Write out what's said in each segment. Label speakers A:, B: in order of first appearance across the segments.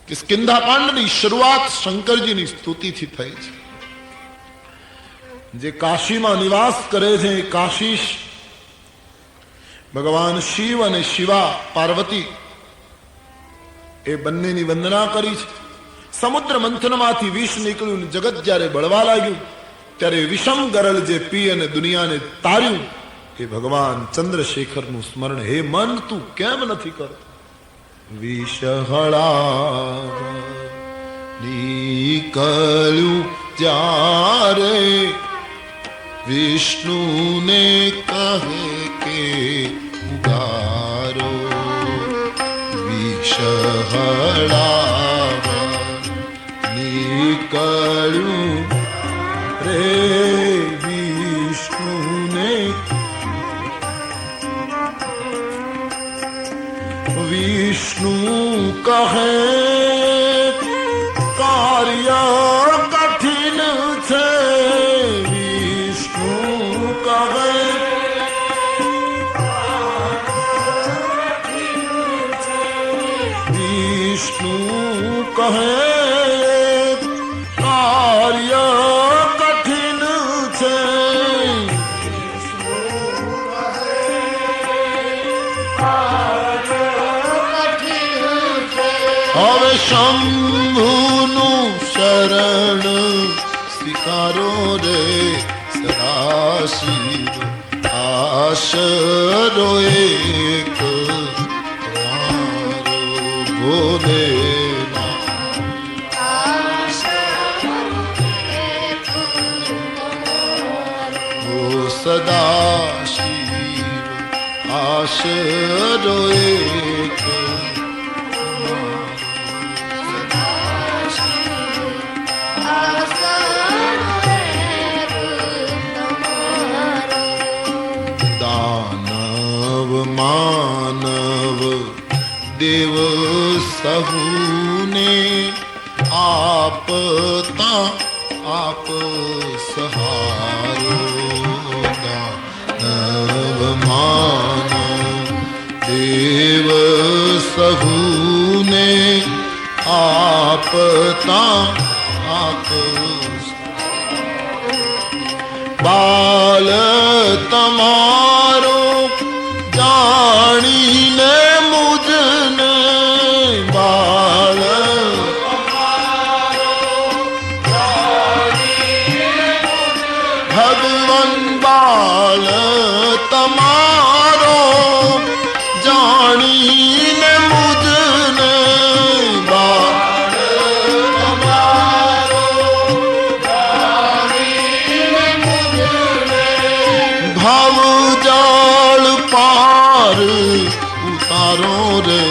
A: કિષ્કિંધાકાંડની શરૂઆત શંકરજીની સ્તુતિથી થઈ છે. જે કાશીમાં નિવાસ કરે છે કાશીશ ભગવાન શિવ અને શિવા પાર્વતી એ બંનેની વંદના કરી છે. સમુદ્ર મંથનમાંથી વિષ નીકળ્યું, જગત જ્યારે બળવા લાગ્યું ત્યારે વિષમ ગરલ જે પી અને દુનિયાને તાર્યું એ ભગવાન ચંદ્રશેખરનું સ્મરણ. હે મન, તું કેમ નથી કરતો? વિષહળા નીકળ્યું જ્યારે વિષ્ણુને કહે કે ઉગારો. વિષહળા નીકળ્યું રે વિષ્ણુને, વિષ્ણુ કહે કાર્ય કઠિન છે. વિષ્ણુ કહે વિષ્ણુ કહે કાર્ય કઠિન છે. હવે શંભુનું શરણ સ્વીકારો રે સદાશિવ. આશરો એક ભોલે સદાશિવ. આશરો એક માનવ દેવ સહુને આપતા આપ સહારો. દાનવ માનવ દેવ સહુને આપતા આપ. બાલ તમારો જાણીને મુજને, બાળ ભગવાન બાળ તમારો જાણીને મુજને, બાળ તમારો જાણીને મુજને. ભાવ જાળ પાર ઉતારો રે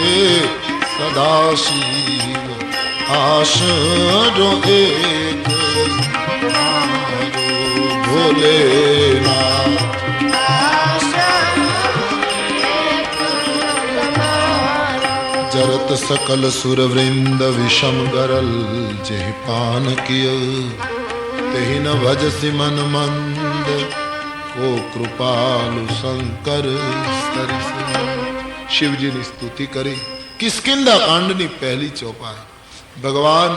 A: સદાશિવ. આશરો એક ભોલેનાથ. जरत सकल सुरवृंद विषम गरल जेहि पान किय तेहि न भजसि मन मंद को कृपालु शंकर सरिस. शिवजीની સ્તુતિ કરી. કિષ્કિંધા કાંડની પહેલી ચોપાઈ. ભગવાન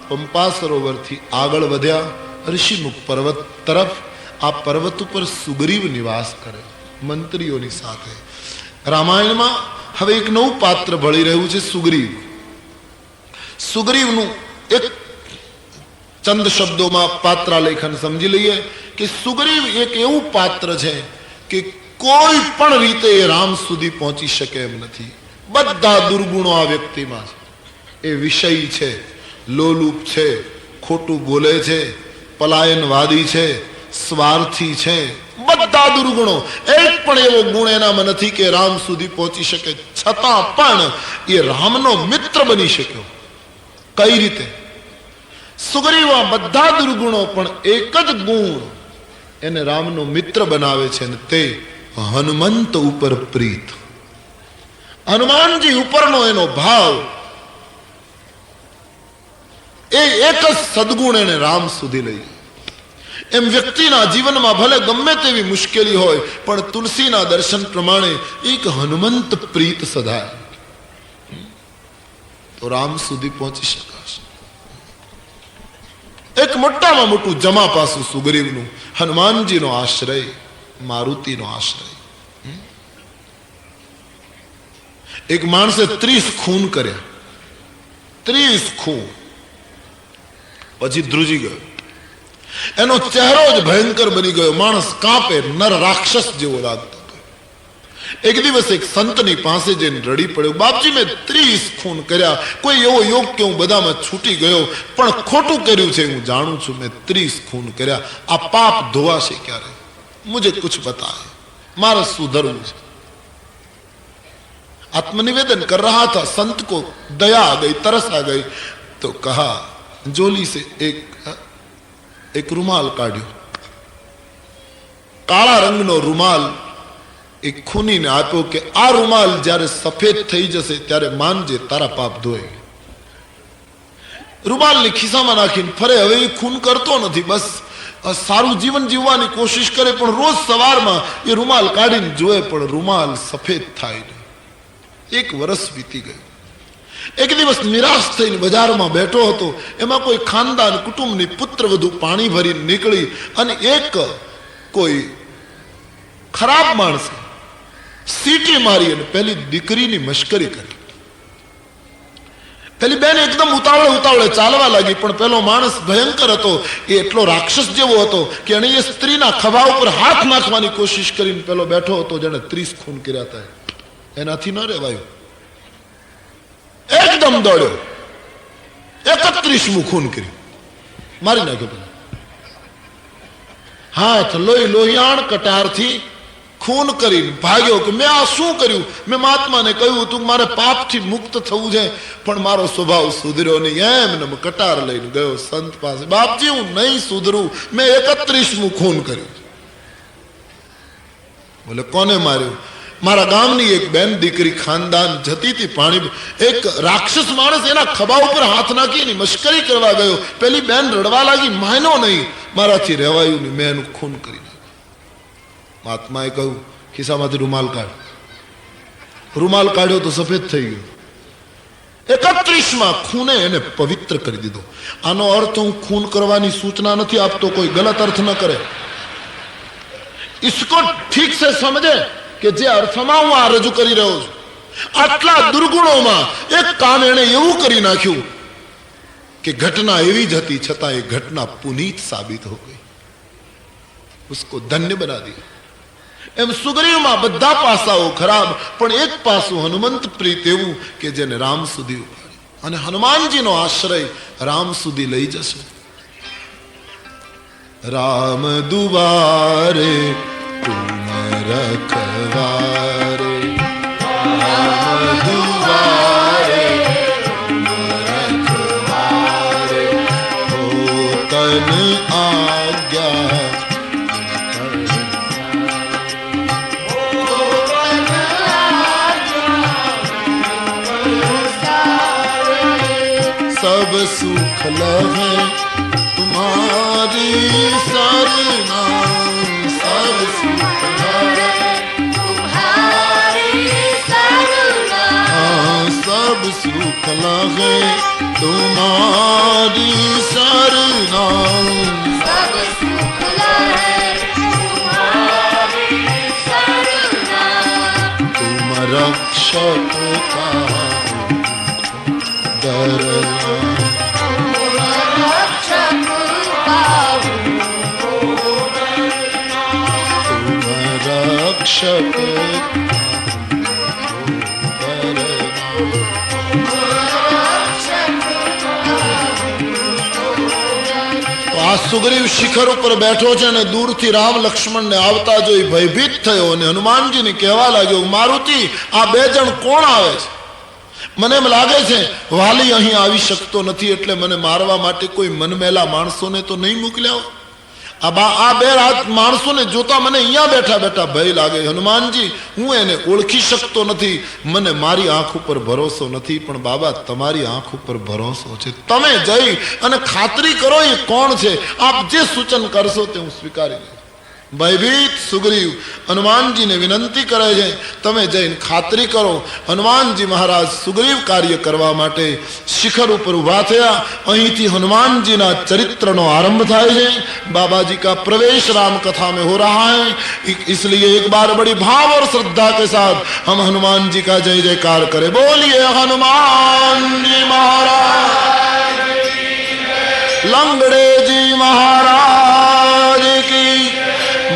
A: પંપા સરોવરથી આગળ વધ્યા ઋષિમુખ પર્વત તરફ. આ પર્વત ઉપર સુગ્રીવ નિવાસ કરે મંત્રીઓની સાથે. રામાયણમાં હવે એક નવું પાત્ર ભળી રહ્યું છે સુગ્રીવ. સુગ્રીવનું એક ચંદ શબ્દોમાં પાત્રાલેખન સમજી લઈએ કે સુગ્રીવ એક એવું પાત્ર છે કે કોઈ પણ રીતે એ રામ સુધી પહોંચી શકે એમ નથી. બધા દુર્ગુણો આ વ્યક્તિમાં છે. એ વિષયી છે, લોલુપ છે, ખોટું બોલે છે, પલાયનવાદી છે, સ્વાર્થી છે. બધા દુર્ગુણો, એક પણ એવો ગુણ એનામાં નથી કે રામ સુધી પહોંચી શકે. છતાં પણ એ રામનો મિત્ર બની શક્યો. કઈ રીતે? સુગ્રીવ બધા દુર્ગુણો પણ એક જ ગુણ એને રામનો મિત્ર બનાવે છે ને તે હનુમંત ઉપર પ્રીત. હનુમાનજી ઉપરનો એનો ભાવ, એ એક જ સદગુણ એને રામ સુધી લઈ. એમ વ્યક્તિના જીવનમાં ભલે ગમે તેવી મુશ્કેલી હોય પણ તુલસીના દર્શન પ્રમાણે એક હનુમંત પ્રીત સધાય. તો તો રામ સુધી પહોંચી શકાશે. એક મોટામાં મોટું જમા પાસું સુગ્રીવનું, હનુમાનજીનો આશ્રય, મારુતિનો આશ્રય. એક માણસે 30 ખૂન કર્યા, 30 ખૂન, પછી ધ્રુજી ગયો. એનો ચહેરો જ ભયંકર બની ગયો, માણસ કાંપે, નર રાક્ષસ જેવો લાગતો. એક દિવસ એક સંતની પાસે જઈને રડી પડ્યો, બાપજી મેં 30 ખૂન કર્યા, કોઈ એવો યોગ કે હું બધામાં છૂટી ગયો, પણ ખોટું કર્યું છે હું જાણું છું, મેં 30 ખૂન કર્યા, આ પાપ ધોવાશે ક્યારે? મુझे कुछ बताए, मारा सुधरવું છે. आत्मनिवेदन कर रहा था, संत को दया आ गई, तरस आ गई, तो कहा, जोली से एक रुमाल काढ़्यो, काला रंगनो रुमाल एक खूनीने आप्यो કે આ રૂમાલ જ્યારે સફેદ થઈ જશે ત્યારે માનજે તારા પાપ ધોઈ. રૂમાલની ખિસ્સામાં નાખીને ફરે. હવે એ ખૂન કરતો નથી, બસ સારું જીવન જીવવાની કોશિશ કરે, પણ રોજ સવારમાં એ રૂમાલ કાઢીને જોવે, પણ રૂમાલ સફેદ થાય નહીં. 1 વર્ષ વીતી ગયું. એક દિવસ નિરાશ થઈને બજારમાં બેઠો હતો, એમાં કોઈ ખાનદાન કુટુંબની પુત્રવધુ પાણી ભરીને નીકળી, અને એક કોઈ ખરાબ માણસે સીટી મારી અને પેલી દીકરીની મશ્કરી કરી. પેલી બેન એકદમ ઉતાવળે ચાલવા લાગી, પણ પેલો માણસ ભયંકર હતો, એ એટલો રાક્ષસ જેવો હતો કે એણે એ સ્ત્રીના ખભા ઉપર હાથ નાખવાની કોશિશ કરીને પેલો બેઠો હતો જેને 30 ખૂન કર્યા હતા. એનાથી ન રહેવાયું, એકદમ દોડ્યો, 31મું ખૂન કર્યું, મારી નાખ્યો. પેલા હાથ લોહિયાણ કટારથી ખૂન કરીને ભાગ્યો કે મેં આ શું કર્યું? મેં મહાત્માને કહ્યું હતું મારે પાપથી મુક્ત થવું છે, પણ મારો સ્વભાવ સુધર્યો નહીં. એમને કટાર લઈને ગયો સંત પાસે, બાપજી હું નહીં સુધરું, મેં 31મું ખૂન કર્યું. બોલે કોને માર્યું? મારા ગામની એક બેન દીકરી ખાનદાન જતી હતી પાણી, એક રાક્ષસ માણસ એના ખભા ઉપર હાથ નાખી મશ્કરી કરવા ગયો. પેલી બેન રડવા લાગી, માનો નહીં, મારાથી રહેવાયું નહીં, મેં એનું ખૂન કરી. મહાત્માએ કહ્યું ખિસ્સામાંથી રૂમાલ કાઢ. રૂમાલ કાઢ્યો તો સફેદ થઈ ગયો. 31માં ખૂને એને પવિત્ર કરી દીધો. આનો અર્થ હું ખૂન કરવાની સૂચના નથી આપતો, કોઈ ગલત અર્થ ન કરે. इसको ठीक से समझे કે જે અર્થમાં હું આ રજૂ કરી રહ્યો છું, આટલા દુર્ગુણોમાં એક કામ એને એવું કરી નાખ્યું કે ઘટના એવી જ હતી છતાં એ ઘટના પુનીત સાબિત હો ગઈ, उसको धन्य बना दिया. એમ સુગ્રીવમાં બધા પાસાઓ ખરાબ, પણ એક પાસું હનુમંત પ્રીત એવું કે જેને રામ સુધી ઉપાડી, અને હનુમાનજીનો આશ્રય રામ સુધી લઈ જશે. રામ દુબારે તુમ રખવારે, રામ દુબારે તુમ રખવારે, હો તન આજ્ઞા सब सुख लहे तुम्हारी सरना, सब सुख लहे तुम्हारी सरना, सब सुख लहे तुम्हारी सरना, सब सुख लहे तुम्हारी सरना, तुम रक्षक का रक्षक. આ સુગ્રીવ શિખર ઉપર બેઠો છે અને દૂરથી રામ લક્ષ્મણને આવતા જોઈ ભયભીત થયો અને હનુમાનજીને કહેવા લાગ્યો, મારુતિ આ 2 જણ કોણ આવે છે? મને એમ લાગે છે વાલી અહીં આવી શકતો નથી, એટલે મને મારવા માટે કોઈ મનમેલા માણસોને તો નહીં મોકલ્યા. આ 2 માણસોને જોતા મને અહીંયા બેઠા બેઠા ભય લાગે. હનુમાનજી હું એને ઓળખી શકતો નથી, મને મારી આંખ ઉપર ભરોસો નથી, પણ બાબા તમારી આંખ ઉપર ભરોસો છે. તમે જઈ અને ખાતરી કરો એ કોણ છે, આપ જે સૂચન કરશો તે હું સ્વીકારી લઈશ. ભયભીત સુગ્રીવ હનુમાનજીને વિનંતી કરે છે, તમે જઈને ખાતરી કરો. હનુમાનજી મહારાજ સુગ્રીવ કાર્ય કરવા માટે શિખર ઉપર ઉભા થયા. અહીંથી હનુમાનજીના ચરિत्रનો આરંभ થાય છે. बाबा जी का प्रवेश राम कथा में हो रहा है, इसलिए एक बार बड़ी भाव और श्रद्धा के साथ हम हनुमान जी का जय जयकार करें. बोलिए हनुमान जी महाराज, लंगड़े जी महाराज की.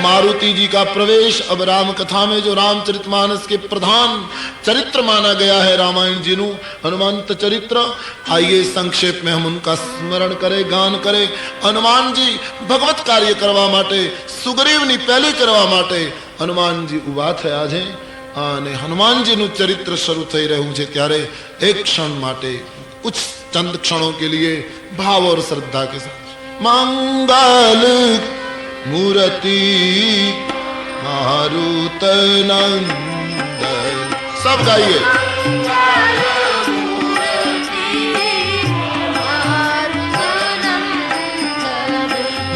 A: मारुति जी का प्रवेश अब राम कथा में, जो रामचरितमानस के प्रधान चरित्र माना गया है रामायण जी नु हनुमंत चरित्र. आइए संक्षेप में हम उनका स्मरण करें, गान करें. हनुमान जी भगवत कार्य करवा माटे, सुग्रीवनी पहली करवा माटे हनुमानजी उभा थया छे અને હનુમાનજીનું ચરિત્ર શરૂ થઈ રહ્યું છે. ત્યારે એક ક્ષણ માટે, कुछ चंद क्षणों के लिए भाव और श्रद्धा के साथ मंगल मूर्ति मारुत नंदन, सब गाइए.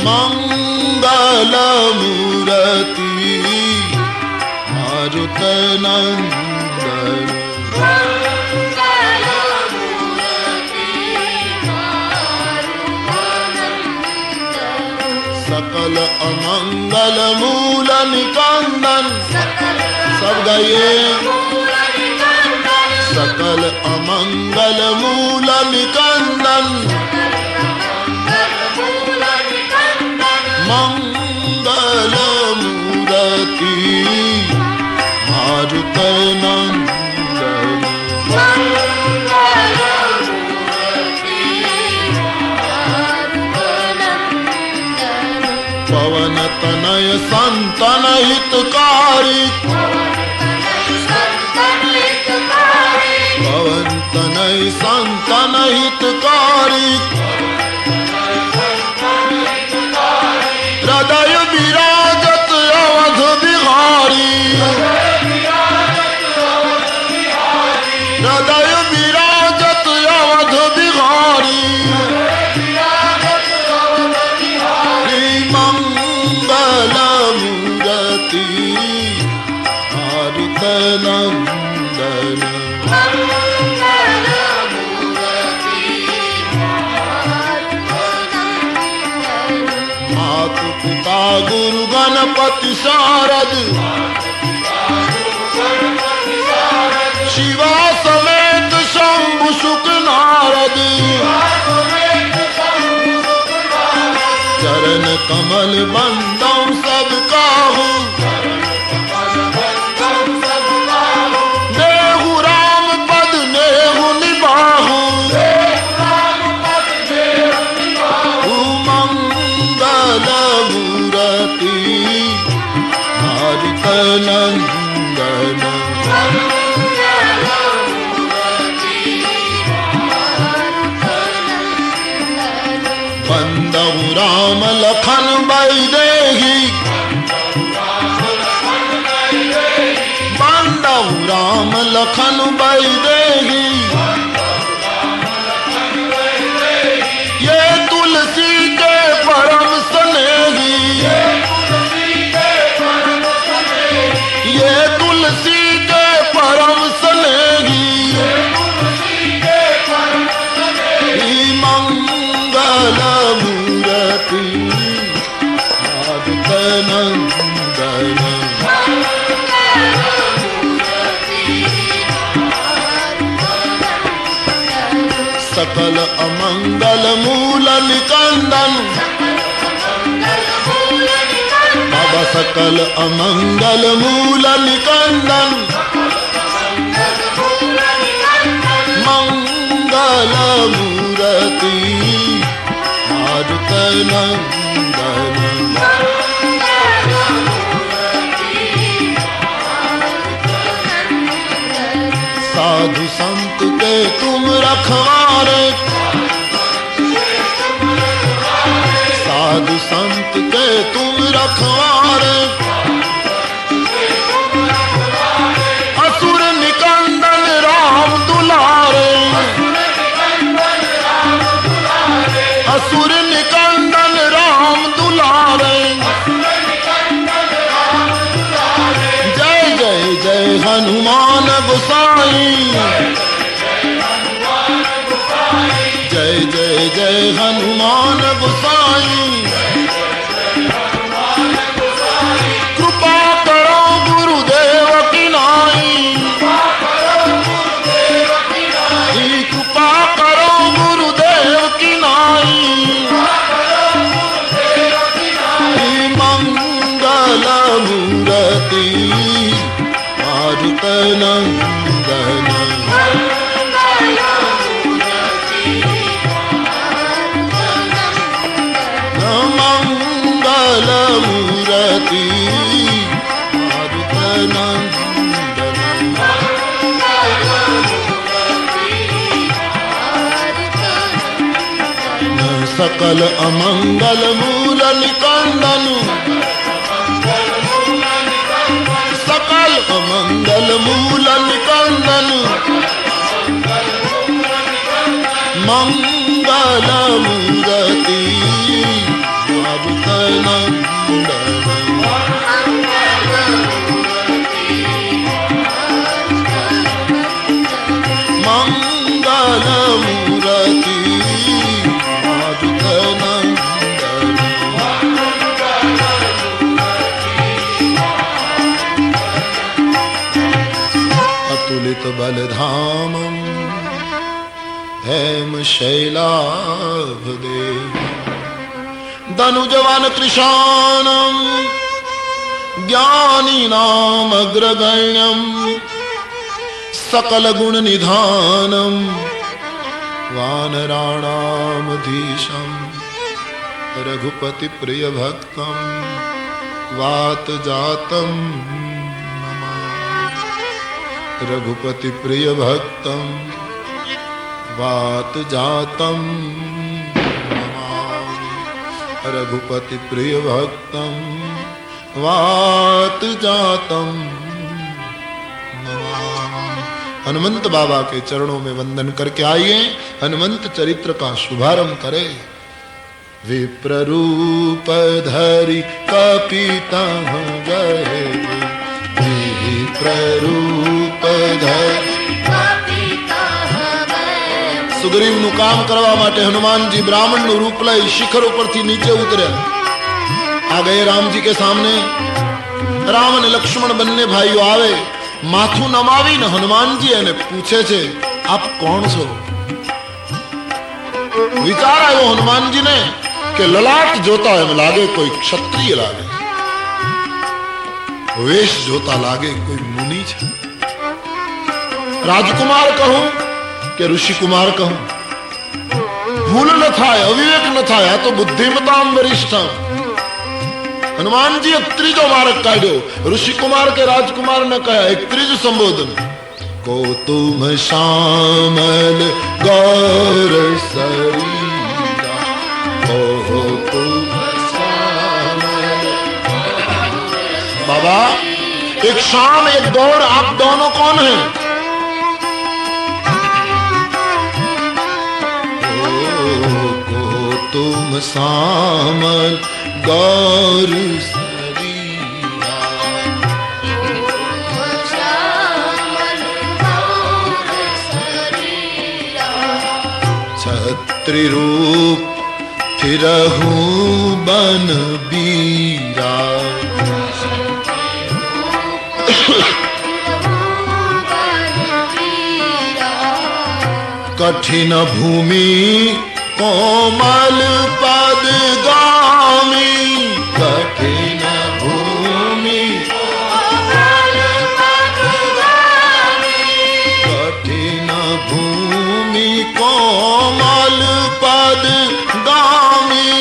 A: मंगल मूर्ति मारुत नंदन, सकल अमंगल मूल निकंदन, सब गाइए. सकल अमंगल मूल निकंदन, मंगल मूर्ति मारुत नंदन, पवन तनय संतन हितकारी, पवन तनय संतन हितकारी, हृदय विराजत अवध बिहारी, हृदय विराजत अवध बिहारी, मंगल मूर्ति मारुत नंदन, मातु पिता गुरु गणपति शारद, शिवा समेत शंभु शुक नारद, चरण कमल बंदौ सब काहू, नेहु राम पद नेहु निबाहू, मंगल मूर्ति मारुत नंदन, बंदहु राम लखन बैदेही, बंदहु राम लखन बैदेही, ये तुलसी के परम स्नेही, ये तुलसी के परम स्नेही, मंगल मूर्ति मारुत नंदन, सकल अमंगल मूल निकंदन, बाबा सकल अमंगल मूल निकंदन, मंगल मूर्ति मारुत नंदन, साधु संत के तुम रखवारे, साधु संत के तुम रखवारे, असुर निकंदन राम दुलारे, असुर निकंदन राम दुलारे, जय जय हनुमान गोसाई। कृपा करो गुरुदेव की नाई। कृपा करो गुरुदेव की नाई। मंगल मूर्ति मारुत नंदन। मंगल मूर्ति मारुत नंदन। सकल अमंगल मूल निकंदन। सकल अमंगल मूल निकंदन। मंगल मूर्ति मारुत नंदन। मंगल मूर्ति मारुत नंदन। अतुलित बलधामं हेम शैलाभदेव। दनुजवान कृशानं ज्ञानिनामग्रगण्यं। सकल गुण निधानं वानराणामधीशं। रघुपति प्रिय भक्तं वात जातं नमामि। रघुपति प्रिय भक्तं वात जातं नमामि। रघुपति प्रिय भक्तं वात जातं नमामि। हनुमंत बाबा के चरणों में वंदन करके आइए, हनुमंत चरित्र का शुभारंभ करें। विप्ररूप धरि कपितः गए। विप्ररूप धरि सुग्रीव નું કામ કરવા માટે હનુમાનજી બ્રાહ્મણ નું રૂપ લઈ શિખર ઉપરથી નીચે ઉતર્યા। आ गए राम जी के सामने। राम અને લક્ષ્મણ બંને ભાઈઓ આવે, માથું નમાવીને હનુમાનજી એને પૂછે છે, આપ કોણ છો? વિચાર આવ્યો હનુમાનજીને કે લલાટ જોતા એમ લાગે કોઈ ક્ષત્રિય લાગે, વેશ જોતા લાગે કોઈ મુનિ છે। રાજકુમાર કહું કે ઋષિકુમાર કહું, ભૂલ ન થાય, અવિવેક ન થાય, આ તો બુદ્ધિમતામ વરિષ્ઠ। હનુમાનજી ત્રીજો માર્ગ કાઢ્યો, ऋषिकुमार के राजकुमार ने कहा एक ત્રીજું સંબોધન। को तुम श्यामल गौर शरीरा। को तुम श्यामल। बाबा एक शाम एक गौर, आप दोनों कौन हैं? तुम श्यामल गौर शरीरा। छत्री रूप फिरहूं बन बीरा। कठिन भूमि कोमल पद गामी। कठिन भूमि कोमल पद गामी। कठिन भूमि कोमल पद गामी।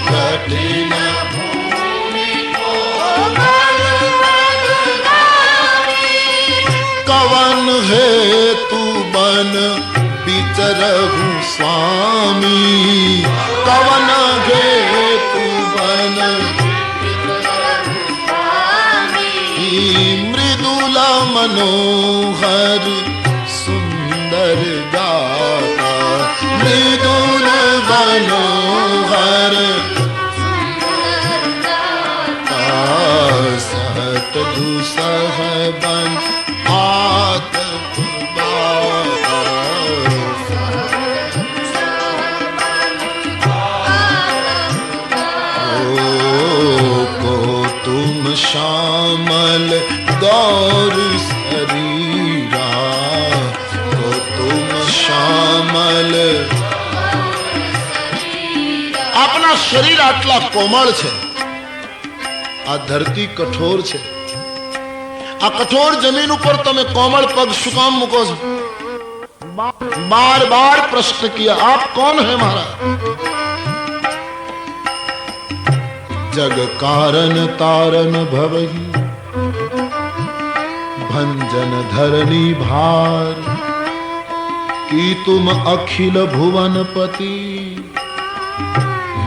A: कठिन भूमि कोमल पद गामी। कवन हेतु बन विचरहु स्वामी। कवन हेतु बन मृदुल मनोहर सुंदर गाता। मृदुल मनोहर सहत दुसह बन आत શરીર આટલા કોમળ છે, આ ધરતી કઠોર છે, આ કઠોર જમીન ઉપર તમે કોમળ પગ શું કામ મૂકો છો? बार बार प्रश्न किया, आप कौन है महाराज? जग कारण तारण भवहि भंजन धरनी भार की तुम अखिल भुवनपति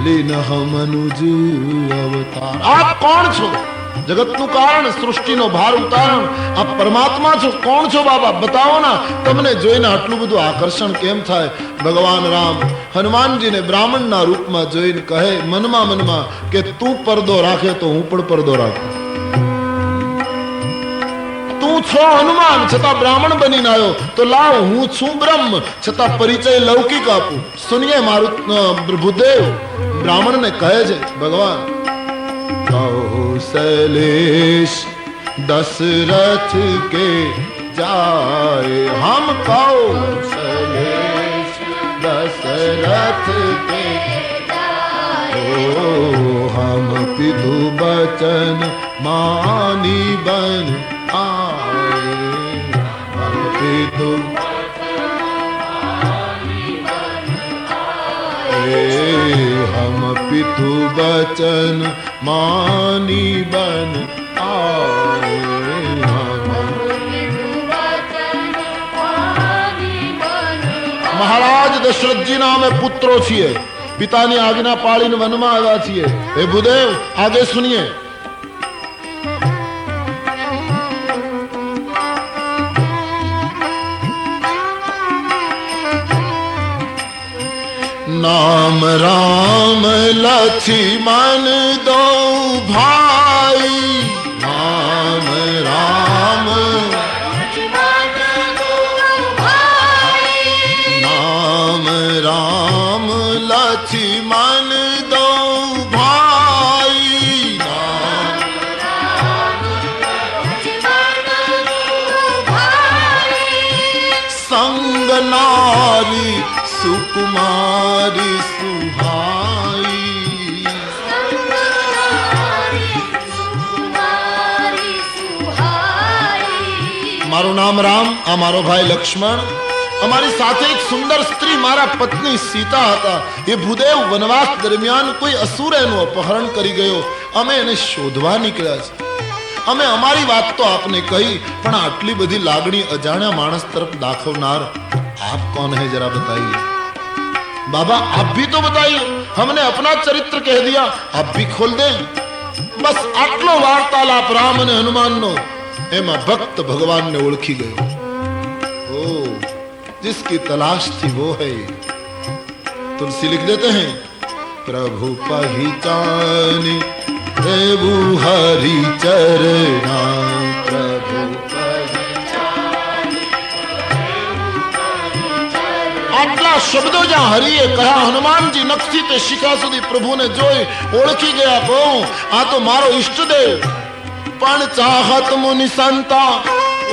A: लीन मनुज अवतार। आप कौन छो? जगतનું કારણ, સૃષ્ટિનો ભાર ઉતારણ આ પરમાત્મા છો. કોણ છો બાબા? બતાવો ના. તમને જોઈને આટલું બધું આકર્ષણ કેમ થાય? ભગવાન રામ હનુમાનજીને બ્રાહ્મણના રૂપમાં જોઈને કહે મનમાં મનમાં કે તું પડદો રાખે તો હું પણ પડદો રાખું. તું છો હનુમાન છતાં બ્રાહ્મણ બનીને આવ્યો તો લાવ હું છું બ્રહ્મ છતાં પરિચય લૌકિક આપું. સુનિએ મારું ભૂદેવ બ્રાહ્મણને કહે છે ભગવાન कौशलेश दशरथ के जाए हम कौशलेश दशरथ के ओ हम पितु बचन मानी बन आए हम पितु हम पितु बचन मानी बन आए। મહારાજ દશરથજીના અમે પુત્રો છીએ, પિતાની આજ્ઞા પાળીને વનમાં આવ્યા છીએ. હે ભૂદેવ આગે સુનિએ. नाम राम लक्ष्मण दो भाई, नाम राम लक्ष्मण दो भाई, नाम राम लक्ष्मण दो भाई, नाम राम लक्ष्मण दो भाई, संग नारी सुकुमारी सुहाई, મારું નામ રામ, આ મારો ભાઈ લક્ષ્મણ, અમારી સાથે એક સુંદર સ્ત્રી મારા પત્ની સીતા હતા. એ ભૂદેવ વનવાસ દરમિયાન કોઈ અસુર એનું અપહરણ કરી ગયો. અમે એને શોધવા નીકળ્યા છે. અમે અમારી વાત તો આપને કહી, પણ આટલી બધી લાગણી અજાણ્યા માણસ તરફ દાખવનાર आप कौन है जरा बताइए. बाबा आप भी तो बताइए, हमने अपना चरित्र कह दिया, आप भी खोल दें. बस आटलो वार्तालाप राम અને હનુમાનનો એમાં ભક્ત ભગવાનને ઓળખી ગયો. ओ जिसकी तलाश थी वो है. तुलसी लिख देते हैं प्रभु पहचाने प्रभु हरि चरणा, प्रभु આટલા શબ્દો જ્યાં હરિએ કહ્યા, હનુમાનજી નખથી તે શિખા સુધી પ્રભુને જોઈ ઓળખી ગયા. કહું આ તો મારો ઈષ્ટદેવ. પણ ચાહત મુનિ સંતા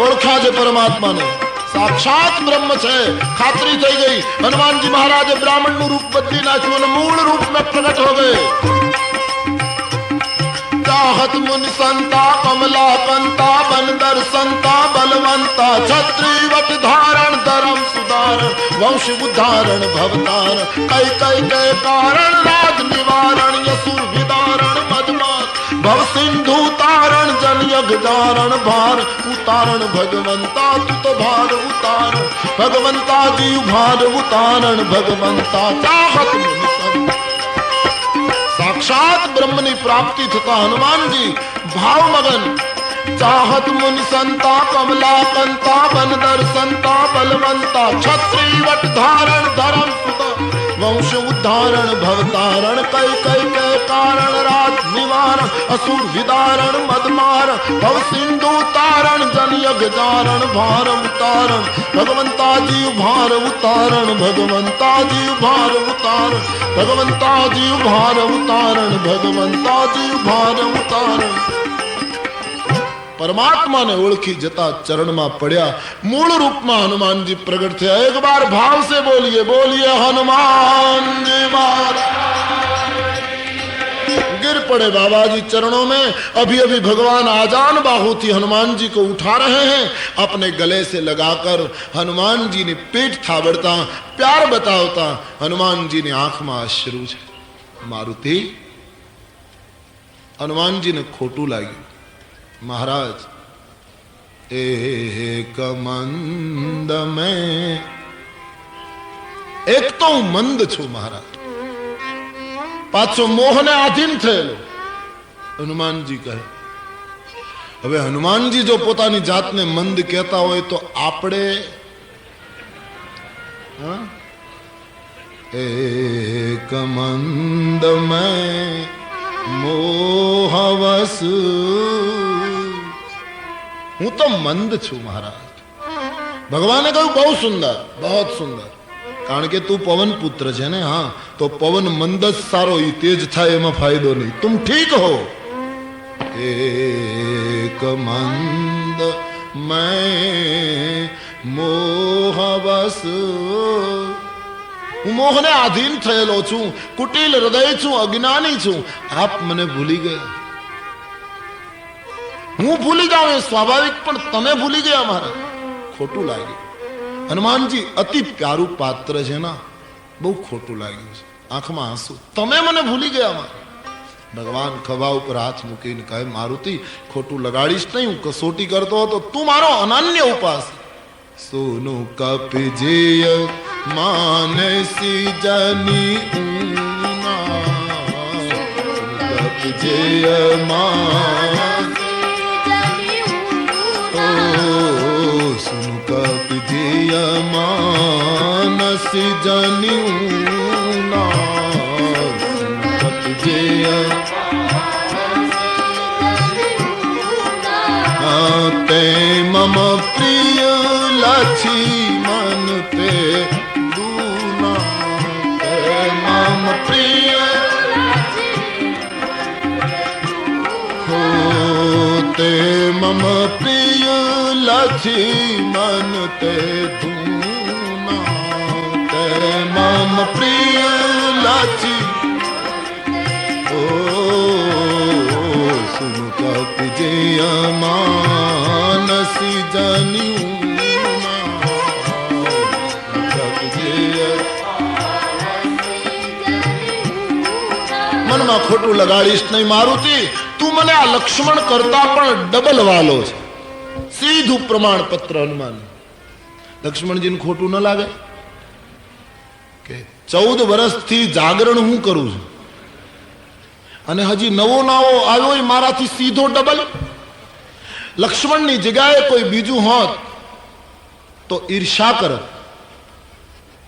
A: ઓળખ્યા છે પરમાત્માને, સાક્ષાત બ્રહ્મ છે, ખાતરી થઈ ગઈ. હનુમાનજી મહારાજે બ્રાહ્મણનું રૂપ બદલી નાખ્યું અને મૂળ રૂપ में प्रकट हो गए. चाहत मुनि संता कमला कंता बंदर संता बलवंता छत्री वट धारण धर्म सुधारण वंश उद्धारण भवतार कई कई के कारण राज निवारण यसुर विदारण मदमार भव सिंधु तारण जन यज्ञ धारण भार उतारण भगवंता तू तो भार उतारण भगवंता जी भार उतारण भगवंता चाहत मुनि संता. साक्षात ब्रह्मनी प्राप्ति थता हनुमानजी भाव मगन. चाहत मुनि संता कमला कंता बंदर संता बलवंता छत्री वट धारण धर्म सुता वंश उद्धारण भवतारण कई कई के कारण राज निवारण असुर विदारण मदमार भव सिंधु तारण जन यज्ञ जारण भार उतारण भगवंता जी भार उतारण भगवंता जी भार उतारण भगवंता जी भार उतारण भगवंता जी भार उतारण. परमात्मा ने ओळखी जता चरण में पड़ा, मूल रूप में हनुमान जी प्रकट थे. एक बार भाव से बोलिए, बोलिए हनुमान जी महाराज. पड़े बाबा जी चरणों में। अभी अभी भगवान आजान बाहू हनुमान जी को उठा रहे हैं, अपने गले से लगाकर हनुमान जी ने पेट थाबड़ता प्यार बतावता हनुमान जी ने आंख में अश्रु है। मारुति हनुमान जी ने खोटू लाग्યું। महाराज एक मंद में एक तो हूं मंद छू महाराज, पाछो मोहने आधीन थયેલો। હનુમાનજી કહે હવે હનુમાનજી જો પોતાની જાતને મંદ કહેતા હોય તો આપણે એક મંદ में मोहवस हूं तो मंद छू महाराज। भगवाने कहू बहुत सुंदर बहुत सुंदर, कारण के तू पवन पुत्र है ने। हाँ तो पवन मंद सारो ही तेज था एमा फायदो नहीं, तुम ठीक हो। एक मंद मैं मोहवस હું મોહને આધીન થયેલો છું, કુટિલ હૃદય છું, અજ્ઞાની છું। આપ મને ભૂલી ગયા। હું ભૂલી જાઉં એ સ્વાભાવિક, પણ તમે ભૂલી ગયા મારા, ખોટું લાગ્યું। હનુમાનજી અતિ પ્યારું પાત્ર છે ના, બહુ ખોટું લાગ્યું છે। આંખમાં આંસુ, તમે મને ભૂલી ગયા મારા। ભગવાન ખભા ઉપર હાથ મૂકીને કહે મારુતિ ખોટું લગાડીશ નહીં, હું કસોટી કરતો હતો, તું મારો અનન્ય ઉપાસ। सोनु कपिजेय मानसी जनी ऊना, कपिजेय सुनु कपिजेय मानसी जनी ऊना, कपिजेय ते मम प्रिय लक्ष्मण ते दूना, ते मम प्रिय हो, ते मम प्रिय लक्ष्मण ते दूना, ते मम प्रिय लक्ष्मण ओ सुनु कपिजेय मानसी जनी મનમાં ખોટું લગાડીશ નહીં મારુતિ, તું મને આ લક્ષ્મણ કરતા પણ ડબલ વાલો છે। સીધું પ્રમાણ પત્ર હનુમાન। લક્ષ્મણજીને ખોટું ન લાગે કે 14 વર્ષથી જાગરણ હું કરું છું અને હજી નવો નવો આવ્યો મારાથી સીધો ડબલ। લક્ષ્મણની જગ્યાએ કોઈ બીજું હોત તો ઈર્ષા કરત,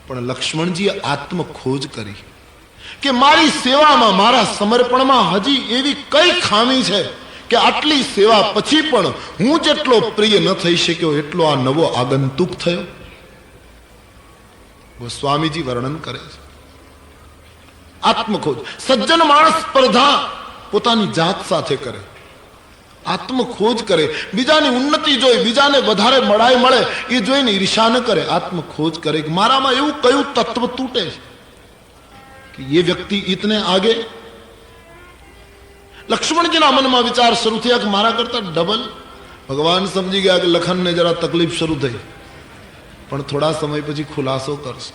A: પણ લક્ષ્મણજીએ આત્મ ખોજ કરી કે મારી સેવામાં મારા સમર્પણમાં હજી એવી કઈ ખામી છે કે આટલી સેવા પછી પણ હું જેટલો પ્રિય ન થઈ શક્યો એટલો આ નવો આગંતુક થયો। સ્વામીજી વર્ણન કરે છે આત્મખોજ। સજ્જન માણસ સ્પર્ધા પોતાની જાત સાથે કરે, આત્મખોજ કરે, બીજાની ઉન્નતિ જોઈ, બીજાને વધારે મળાય મળે એ જોઈને ઈર્ષા ન કરે, આત્મખોજ કરે કે મારામાં એવું કયું તત્વ તૂટે છે कि ये व्यक्ति इतने आगे। लक्ष्मण जी ना मन में विचार शुरू थे कि मारा करता डबल। भगवान समझी गया कि लखन ने जरा तकलीफ शुरू थी, पण थोड़ा समय પછી ખુલાસો કરશે।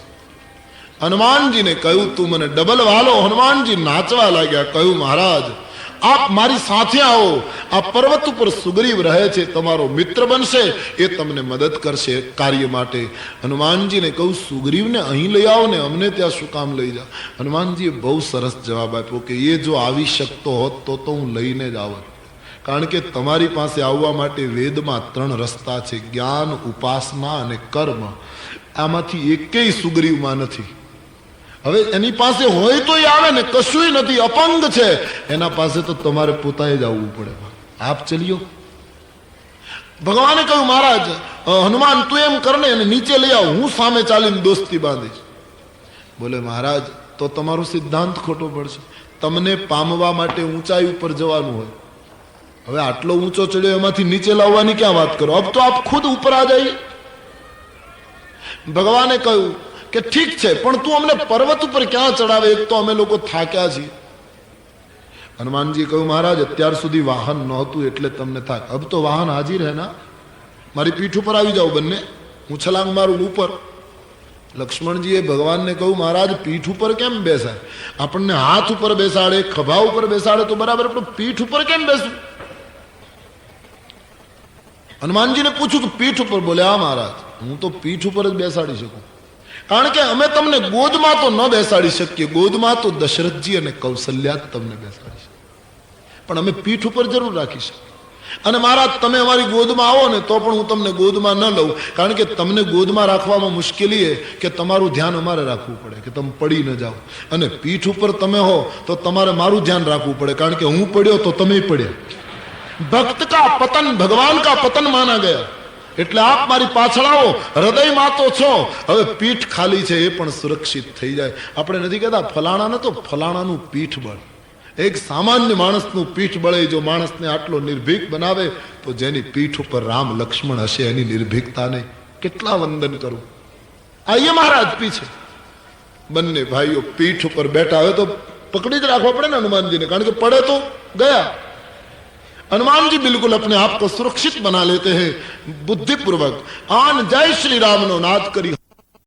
A: हनुमान जी ने કહ્યું તું મને ડબલ વાલો। हनुमान जी નાચવા લાગ્યા, કહ્યું મહારાજ आप मारी साथे आओ, आ पर्वत पर सुग्रीव रहे छे, तमारो मित्र बनशे, ए तमने मदद करशे कार्य माटे। हनुमान जी ने कहू सुग्रीव ने अहीं लई आओ ने अमने त्यां शुं काम लई जा। हनुमान जी बहुत सरस जवाब आप्यो कि ये जो आवी शकतो होत तो हूँ लईने ज आवत, कारण के तमारी पासे आववा माटे वेदमां 3 रस्ता छे, ज्ञान, उपासना अने कर्म। आमांथी एकेय सुग्रीवमां नथी। હવે એની પાસે હોય તો આવે ને, કશું નથી, અપંગ છે, એના પાસે તો તમારે પોતાએ જ આવવું પડે। આપ ચલ્યો। ભગવાને કહ્યું મહારાજ હનુમાન તું એમ કરને અને નીચે લઈ આવ, હું સામે ચાલીને દોસ્તી બાંધીશ। બોલે મહારાજ તો તમારો સિદ્ધાંત ખોટો પડશે, તમને પામવા માટે ઊંચાઈ ઉપર જવાનું હોય, હવે આટલો ઊંચો ચડ્યો એમાંથી નીચે લાવવાની ક્યાં વાત કરો, अब तो आप खुद ऊपर आ जाइए। ભગવાને કહ્યું કે ઠીક છે, પણ તું અમને પર્વત ઉપર ક્યાં ચડાવે, એક તો અમે લોકો થાક્યા છીએ, હનુમાનજી કહ્યું મહારાજ અત્યાર સુધી વાહન નહોતું એટલે તમને થાય, અબ તો વાહન હાજર હે ના, મારી પીઠ ઉપર આવી જાઓ બંને, હું છલાંગ મારું ઉપર. લક્ષ્મણજીએ ભગવાનને કહ્યું મહારાજ પીઠ ઉપર કેમ બેસાય, આપણને હાથ ઉપર બેસાડે, ખભા ઉપર બેસાડે તો બરાબર, પણ પીઠ ઉપર કેમ બેસવું? હનુમાનજીને પૂછ્યું કે પીઠ ઉપર? બોલે હા મહારાજ, હું તો પીઠ ઉપર જ બેસાડી શકું, કારણ કે અમે તમને ગોદમાં તો ન બેસાડી શકીએ, ગોદમાં તો દશરથજી અને કૌશલ્યા જ તમને બેસાડી શકે, પણ અમે પીઠ ઉપર જરૂર રાખી શકીએ. અને મહારાજ તમે અમારી ગોદમાં આવો ને તો પણ હું તમને ગોદમાં ન લઉં, કારણ કે તમને ગોદમાં રાખવામાં મુશ્કેલી એ કે તમારું ધ્યાન અમારે રાખવું પડે કે તમે પડી ન જાઓ, અને પીઠ ઉપર તમે હો તો તમારે મારું ધ્યાન રાખવું પડે, કારણ કે હું પડ્યો તો તમે પડ્યા. ભક્ત કા પતન ભગવાન કા પતન માના ગયા. એટલે આપ મારી પાછળ આવો, હૃદયમાં તો છો, હવે પીઠ ખાલી છે એ પણ સુરક્ષિત થઈ જાય. આપણે નથી કહેતા ફલાણાને તો ફલાણાનું પીઠ બળ, એક સામાન્ય માણસનું પીઠ બળે જો માણસને આટલો નિર્ભીક બનાવે, તો જેની પીઠ ઉપર રામ લક્ષ્મણ હશે એની નિર્ભીકતા નહીં. કેટલા વંદન કરું. આઈએ મહારાજ પીછે. બંને ભાઈઓ પીઠ ઉપર બેઠા, હવે તો પકડી જ રાખવા પડે ને હનુમાનજીને, કારણ કે પડે તો ગયા. हनुमान जी बिल्कुल अपने आप को सुरक्षित बना लेते हैं बुद्धिपूर्वक. आन जय श्री राम नो नाद करी.